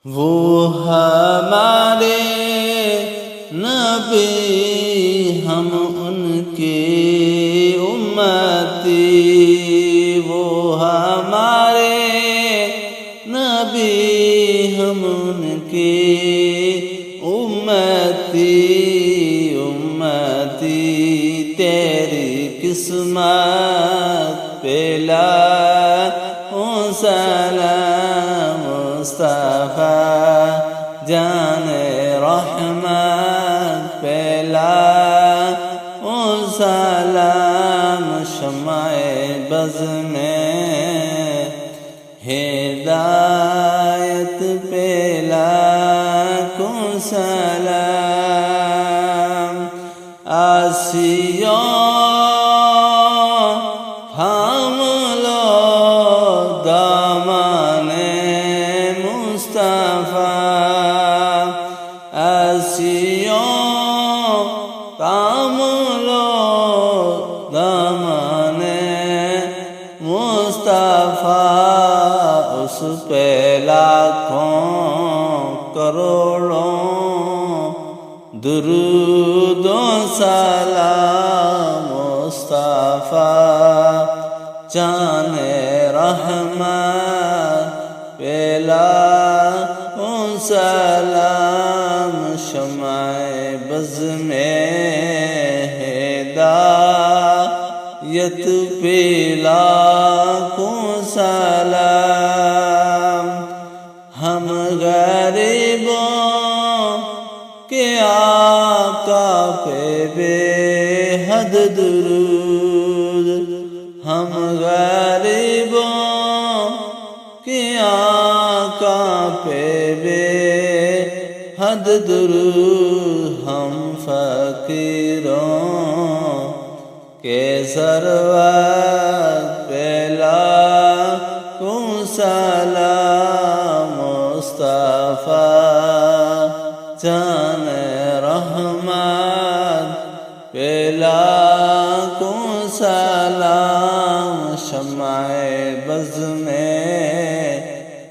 وہ ہمارے نبی ہم ان کی امتی، وہ ہمارے نبی ہم ان کی امتی، امتی تیری قسمت پہ لاکھوں سلام مصطفیٰ جان رحمت پہ لاکھوں سلام، شمع بز میں ہدایت پہ لاکھوں سلام، آسیوں تھام لو دامن مصطفیٰ، آسیوں تھام لو دامن مصطفیٰ، اس پہ لاکھوں کروڑوں درود و سلام مصطفیٰ جان رحمت پہ لاکھوں سلام، شمع بز میں ہدایت پہ لاکھوں سلام، ہم غریبوں کے آقا پہ بے حد درود، ہم غریبوں کے آقا پہ بے حد درود، ہم فقیروں کے سرور پہ لاکھوں سلام مصطفیٰ جان رحمت پہ لاکھوں سلام، شمع بز میں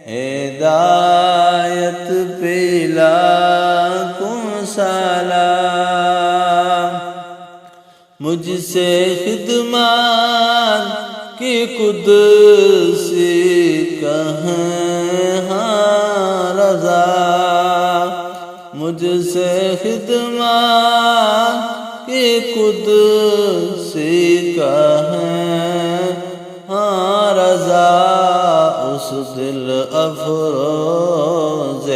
ہدایت پہ لاکھوں سلام، مجھ سے خدمت کی قدسی کہیں ہاں رضا، مجھ سے خدمت کی قدسی کہیں ہاں رضا، اس دل افروز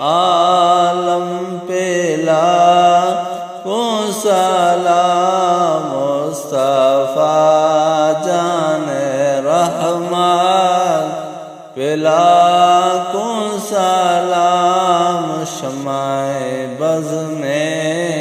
عالم پہ لاکھوں سلام مصطفیٰ جان رحمت پہ لاکھوں سلام، شمع بز میں